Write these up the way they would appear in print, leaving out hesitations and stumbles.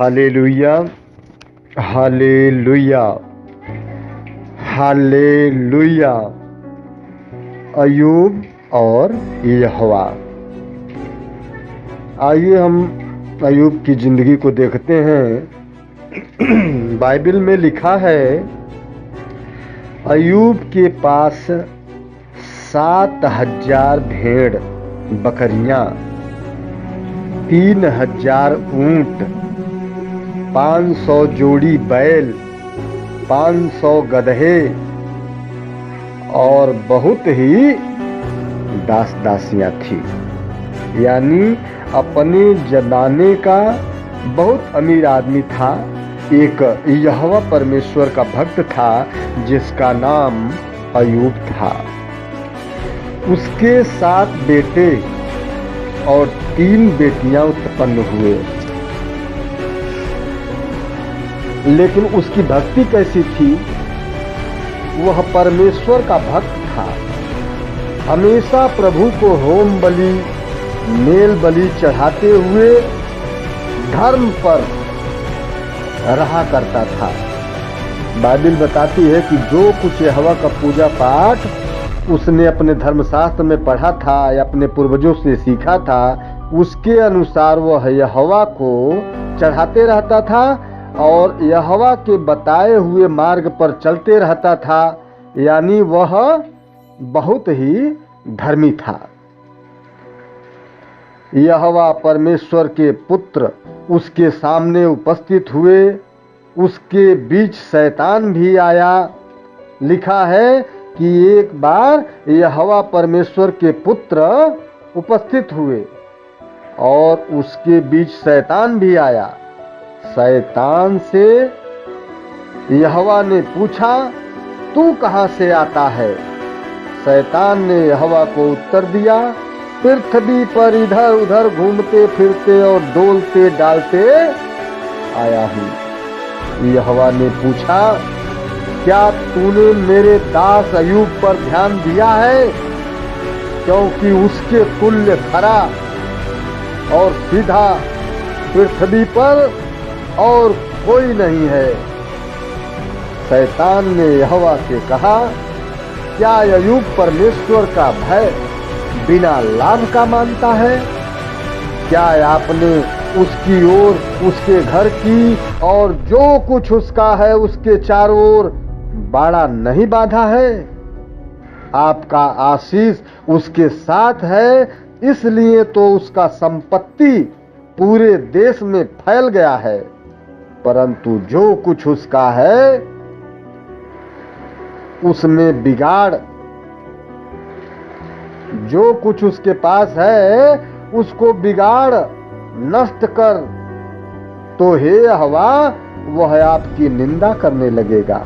Hallelujah, hallelujah, hallelujah. अय्यूब और यहोवा। आइए हम अय्यूब की जिंदगी को देखते हैं। बाइबल में लिखा है, अय्यूब के पास 7,000 भेड़ बकरियां, 3,000 ऊंट, 500 जोड़ी बैल, 500 गधे और बहुत ही दास दासियां थी। यानी अपने जमाने का बहुत अमीर आदमी था। एक यहोवा परमेश्वर का भक्त था जिसका नाम अय्यूब था। उसके 7 बेटे और 3 बेटियां उत्पन्न हुए। लेकिन उसकी भक्ति कैसी थी? वह परमेश्वर का भक्त था। हमेशा प्रभु को होम बलि, मेल बलि चढ़ाते हुए धर्म पर रहा करता था। बाइबल बताती है कि जो कुछ यहोवा का पूजा पाठ उसने अपने धर्मशास्त्र में पढ़ा था या अपने पूर्वजों से सीखा था, उसके अनुसार वह यहोवा को चढ़ाते रहता था और यहोवा के बताए हुए मार्ग पर चलते रहता था। यानी वह बहुत ही धर्मी था। यहोवा परमेश्वर के पुत्र उसके सामने उपस्थित हुए। उसके बीच शैतान भी आया। लिखा है कि एक बार यहोवा परमेश्वर के पुत्र उपस्थित हुए और उसके बीच शैतान भी आया। शैतान से यहोवा ने पूछा, तू कहां से आता है? शैतान ने यहोवा को उत्तर दिया, पृथ्वी पर इधर उधर घूमते फिरते और डोलते डालते आया हूं। यहोवा ने पूछा, क्या तूने मेरे दास अय्यूब पर ध्यान दिया है? क्योंकि उसके तुल्य खरा और सीधा पृथ्वी पर और कोई नहीं है। शैतान ने यहोवा से कहा, क्या अय्यूब परमेश्वर का भय बिना लाभ का मानता है? क्या आपने उसकी ओर, उसके घर की और जो कुछ उसका है उसके चारों ओर बाड़ा नहीं बांधा है? आपका आशीष उसके साथ है, इसलिए तो उसका संपत्ति पूरे देश में फैल गया है। परंतु जो कुछ उसका है उसमें बिगाड़, जो कुछ उसके पास है उसको बिगाड़, नष्ट कर, तो हे यहोवा वह आपकी निंदा करने लगेगा।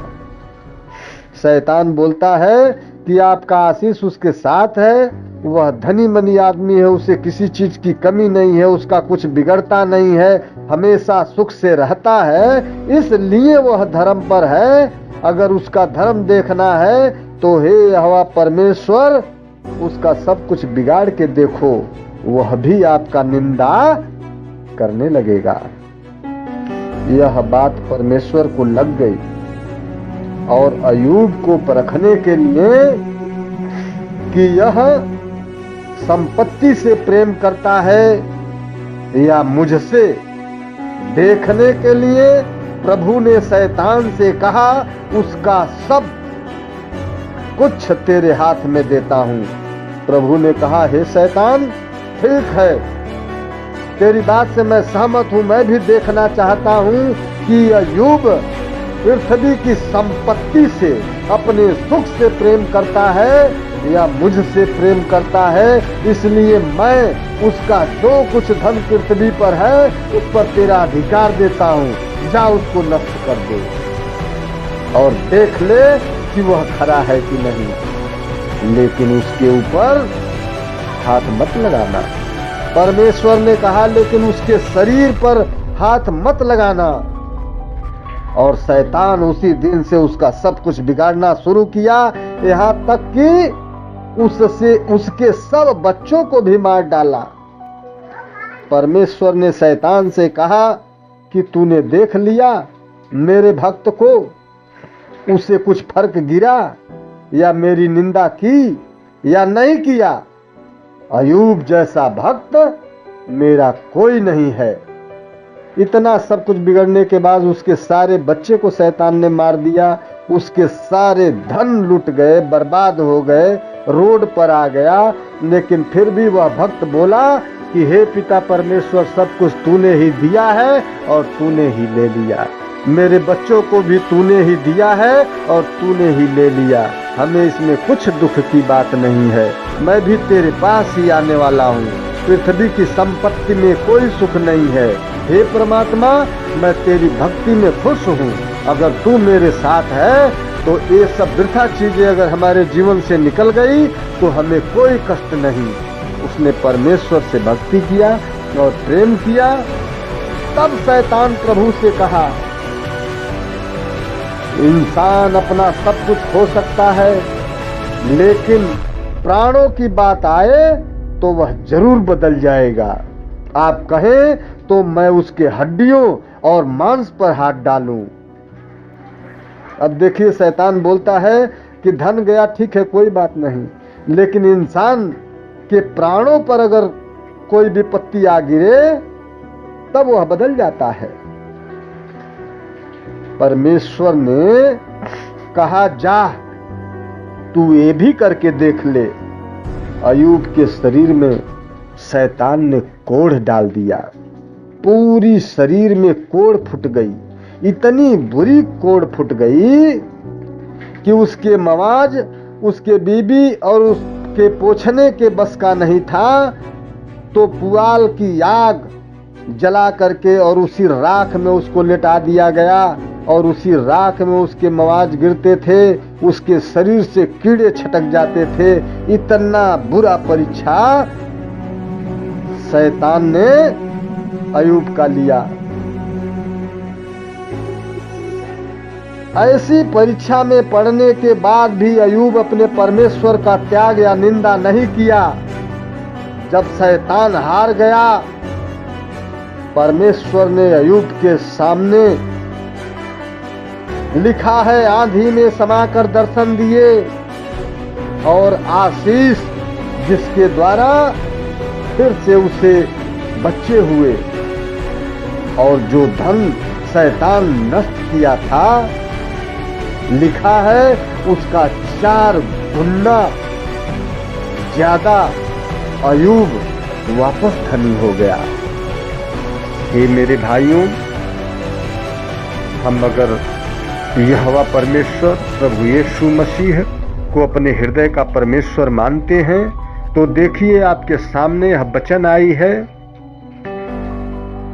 शैतान बोलता है कि आपका आशीष उसके साथ है, वह धनी मनी आदमी है, उसे किसी चीज की कमी नहीं है, उसका कुछ बिगड़ता नहीं है, हमेशा सुख से रहता है, इसलिए वह धर्म पर है। अगर उसका धर्म देखना है तो हे यहोवा परमेश्वर उसका सब कुछ बिगाड़ के देखो, वह भी आपका निंदा करने लगेगा। यह बात परमेश्वर को लग गई और अय्यूब को परखने के लिए कि यह संपत्ति से प्रेम करता है या मुझसे, देखने के लिए प्रभु ने शैतान से कहा, उसका सब कुछ तेरे हाथ में देता हूं। प्रभु ने कहा, हे शैतान, ठीक है, तेरी बात से मैं सहमत हूं। मैं भी देखना चाहता हूं कि अय्यूब पृथ्वी की संपत्ति से, अपने सुख से प्रेम करता है या मुझसे प्रेम करता है। इसलिए मैं उसका जो कुछ धन पृथ्वी पर है उस पर तेरा अधिकार देता हूं। जा उसको नष्ट कर दे और देख ले कि वह खरा है कि नहीं, लेकिन उसके ऊपर हाथ मत लगाना। परमेश्वर ने कहा, लेकिन उसके शरीर पर हाथ मत लगाना। और शैतान उसी दिन से उसका सब कुछ बिगाड़ना शुरू किया, यहाँ तक कि उससे उसके सब बच्चों को भी मार डाला। परमेश्वर ने शैतान से कहा कि तूने देख लिया मेरे भक्त को, उसे कुछ फर्क गिरा या मेरी निंदा की या नहीं किया। अयूब जैसा भक्त मेरा कोई नहीं है। इतना सब कुछ बिगड़ने के बाद उसके सारे बच्चे को शैतान ने मार दिया, उसके सारे धन लुट गए, बर्बाद हो गए, रोड पर आ गया। लेकिन फिर भी वह भक्त बोला कि हे पिता परमेश्वर, सब कुछ तूने ही दिया है और तूने ही ले लिया। मेरे बच्चों को भी तूने ही दिया है और तूने ही ले लिया। हमें इसमें कुछ दुख की बात नहीं है। मैं भी तेरे पास ही आने वाला हूँ। पृथ्वी की संपत्ति में कोई सुख नहीं है। हे परमात्मा, मैं तेरी भक्ति में खुश हूँ। अगर तू मेरे साथ है तो ये सब वृथा चीजें अगर हमारे जीवन से निकल गई तो हमें कोई कष्ट नहीं। उसने परमेश्वर से भक्ति किया और प्रेम किया। तब शैतान प्रभु से कहा, इंसान अपना सब कुछ खो सकता है, लेकिन प्राणों की बात आए तो वह जरूर बदल जाएगा। आप कहें तो मैं उसके हड्डियों और मांस पर हाथ डालूं। अब देखिए, शैतान बोलता है कि धन गया ठीक है, कोई बात नहीं, लेकिन इंसान के प्राणों पर अगर कोई विपत्ति आ गिरे तब वह बदल जाता है। परमेश्वर ने कहा, जा तू ये भी करके देख ले। अयूब के शरीर में शैतान ने कोढ़ डाल दिया। पूरी शरीर में कोढ़ फूट गई। इतनी बुरी कोढ़ फूट गई कि उसके मवाज, उसके बीबी और उसके पोछने के बस का नहीं था। तो पुआल की आग जला करके और उसी राख में उसको लेटा दिया गया और उसी राख में उसके मवाज गिरते थे, उसके शरीर से कीड़े छटक जाते थे। इतना बुरा परीक्षा शैतान ने अयूब का लिया। ऐसी परीक्षा में पड़ने के बाद भी अयूब अपने परमेश्वर का त्याग या निंदा नहीं किया। जब शैतान हार गया, परमेश्वर ने अयूब के सामने लिखा है, आंधी में समाकर दर्शन दिए और आशीष जिसके द्वारा फिर से उसे बच्चे हुए। और जो धन शैतान नष्ट किया था, लिखा है उसका 4 गुना ज्यादा अयूब वापस धनी हो गया। हे मेरे भाइयों, हम अगर यहोवा परमेश्वर प्रभु यीशु मसीह को अपने हृदय का परमेश्वर मानते हैं तो देखिए, आपके सामने यह वचन आई है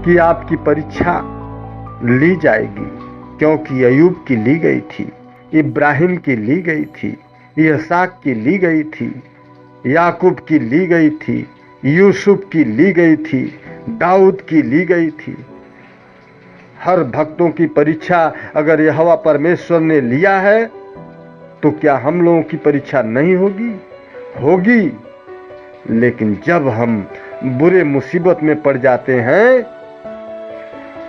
कि आपकी परीक्षा ली जाएगी, क्योंकि अयूब की ली गई थी, इब्राहिम की ली गई थी, इसहाक की ली गई थी, याकूब की ली गई थी, यूसुफ की ली गई थी, दाऊद की ली गई थी। हर भक्तों की परीक्षा अगर यहोवा परमेश्वर ने लिया है तो क्या हम लोगों की परीक्षा नहीं होगी? होगी। लेकिन जब हम बुरे मुसीबत में पड़ जाते हैं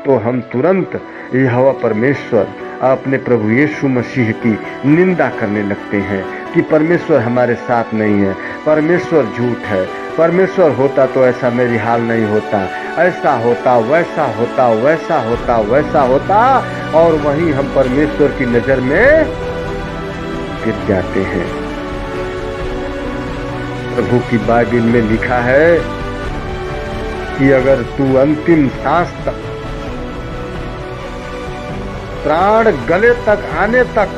तो हम तुरंत यहोवा परमेश्वर अपने प्रभु यीशु मसीह की निंदा करने लगते हैं कि परमेश्वर हमारे साथ नहीं है, परमेश्वर झूठ है, परमेश्वर होता तो ऐसा मेरी हाल नहीं होता, ऐसा होता, वैसा होता, वैसा होता, वैसा होता। और वहीं हम परमेश्वर की नजर में गिर जाते हैं। प्रभु की बाइबल में लिखा है कि अगर तू अंतिम सांस तक, प्राण गले तक आने तक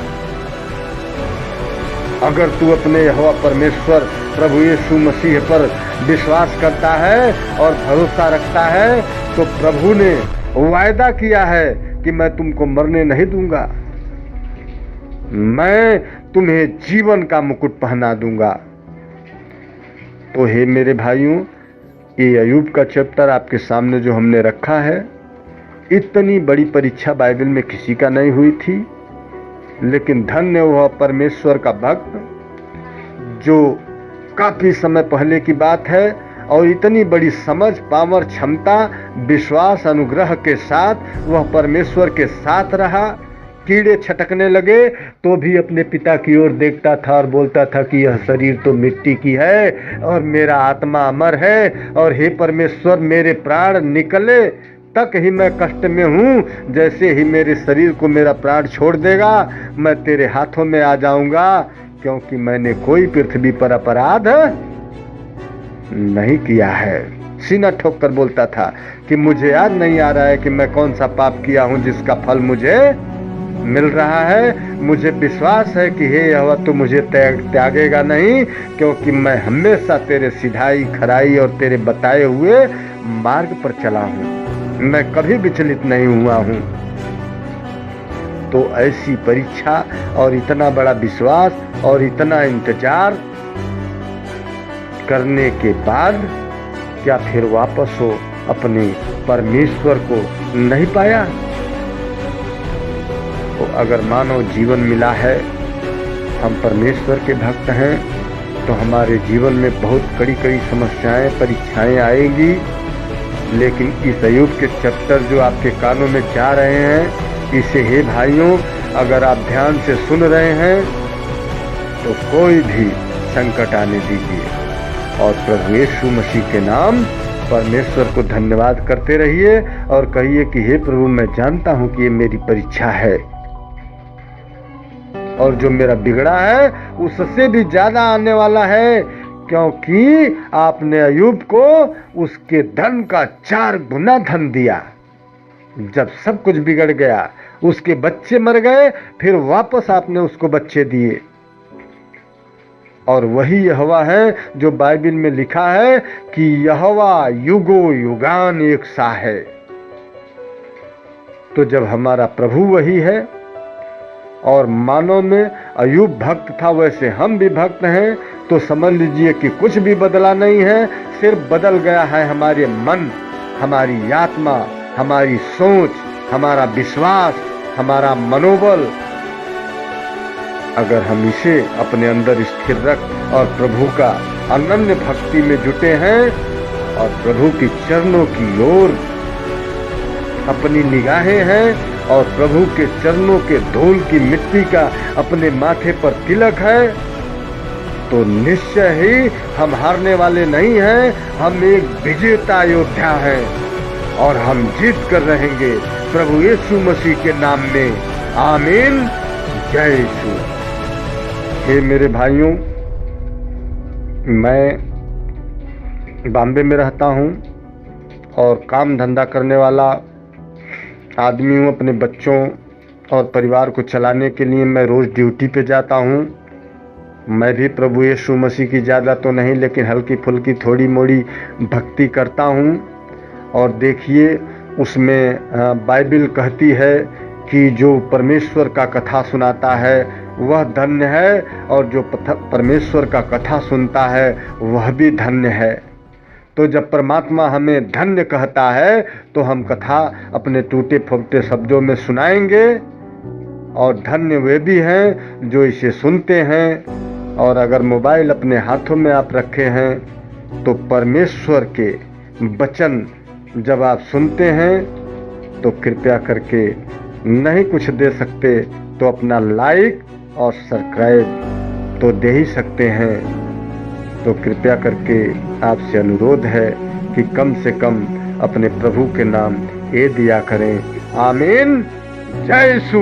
अगर तू अपने यहोवा परमेश्वर प्रभु यीशु मसीह पर विश्वास करता है और भरोसा रखता है तो प्रभु ने वायदा किया है कि मैं तुमको मरने नहीं दूंगा, मैं तुम्हें जीवन का मुकुट पहना दूंगा। तो हे मेरे भाइयों, ये अयूब का चैप्टर आपके सामने जो हमने रखा है, इतनी बड़ी परीक्षा बाइबल में किसी का नहीं हुई थी। लेकिन धन्य वह परमेश्वर का भक्त जो काफी समय पहले की बात है और इतनी बड़ी समझ, पावर, क्षमता, विश्वास, अनुग्रह के साथ वह परमेश्वर के साथ रहा। कीड़े छटकने लगे तो भी अपने पिता की ओर देखता था और बोलता था कि यह शरीर तो मिट्टी की है और मेरा आत्मा अमर है, और हे परमेश्वर मेरे प्राण निकले तक ही मैं कष्ट में हूँ, जैसे ही मेरे शरीर को मेरा प्राण छोड़ देगा मैं तेरे हाथों में आ जाऊंगा, क्योंकि मैंने कोई पृथ्वी पर अपराध नहीं किया है। सीना ठोक कर बोलता था कि मुझे याद नहीं आ रहा है कि मैं कौन सा पाप किया हूं जिसका फल मुझे मिल रहा है। मुझे विश्वास है कि हे यहोवा तू मुझे त्यागेगा नहीं, क्योंकि मैं हमेशा तेरे सिधाई, खराई और तेरे बताए हुए मार्ग पर चला हूं, मैं कभी विचलित नहीं हुआ हूं। तो ऐसी परीक्षा और इतना बड़ा विश्वास और इतना इंतजार करने के बाद क्या फिर वापस हो अपने परमेश्वर को नहीं पाया? तो अगर मानव जीवन मिला है, हम परमेश्वर के भक्त हैं, तो हमारे जीवन में बहुत कड़ी कड़ी समस्याएं, परीक्षाएं आएंगी। लेकिन इस अय्यूब के चैप्टर जो आपके कानों में जा रहे हैं, इसे हे भाइयों अगर आप ध्यान से सुन रहे हैं तो कोई भी संकट आने दीजिए और प्रभु यीशु मसीह के नाम परमेश्वर को धन्यवाद करते रहिए और कहिए कि हे प्रभु मैं जानता हूं कि ये मेरी परीक्षा है और जो मेरा बिगड़ा है उससे भी ज्यादा आने वाला है, क्योंकि आपने अय्यूब को उसके धन का 4 गुना धन दिया। जब सब कुछ बिगड़ गया, उसके बच्चे मर गए, फिर वापस आपने उसको बच्चे दिए। और वही यहोवा है जो बाइबल में लिखा है कि यहोवा युगो युगान एक सा है। तो जब हमारा प्रभु वही है और मानव में अय्यूब भक्त था वैसे हम भी भक्त हैं, तो समझ लीजिए कि कुछ भी बदला नहीं है, सिर्फ बदल गया है हमारे मन, हमारी आत्मा, हमारी सोच, हमारा विश्वास, हमारा मनोबल। अगर हम इसे अपने अंदर स्थिर रख और प्रभु का अनन्य भक्ति में जुटे हैं और प्रभु की चरणों की ओर अपनी निगाहें हैं और प्रभु के चरणों के धूल की मिट्टी का अपने माथे पर तिलक है, तो निश्चय ही हम हारने वाले नहीं हैं, हम एक विजेता योद्धा हैं और हम जीत कर रहेंगे प्रभु यीशु मसीह के नाम में। आमीन। जय यीशु। हे मेरे भाइयों, मैं बॉम्बे में रहता हूँ और काम धंधा करने वाला आदमी हूँ। अपने बच्चों और परिवार को चलाने के लिए मैं रोज़ ड्यूटी पे जाता हूँ। मैं भी प्रभु यीशु मसीह की ज़्यादा तो नहीं, लेकिन हल्की फुल्की थोड़ी मोड़ी भक्ति करता हूँ। और देखिए उसमें बाइबल कहती है कि जो परमेश्वर का कथा सुनाता है वह धन्य है और जो परमेश्वर का कथा सुनता है वह भी धन्य है। तो जब परमात्मा हमें धन्य कहता है तो हम कथा अपने टूटे फूटे शब्दों में सुनाएंगे, और धन्य वे भी हैं जो इसे सुनते हैं। और अगर मोबाइल अपने हाथों में आप रखे हैं तो परमेश्वर के वचन जब आप सुनते हैं तो कृपया करके, नहीं कुछ दे सकते तो अपना लाइक और सब्सक्राइब तो दे ही सकते हैं। तो कृपया करके आपसे अनुरोध है कि कम से कम अपने प्रभु के नाम ये दिया करें। आमीन। जय यीशु।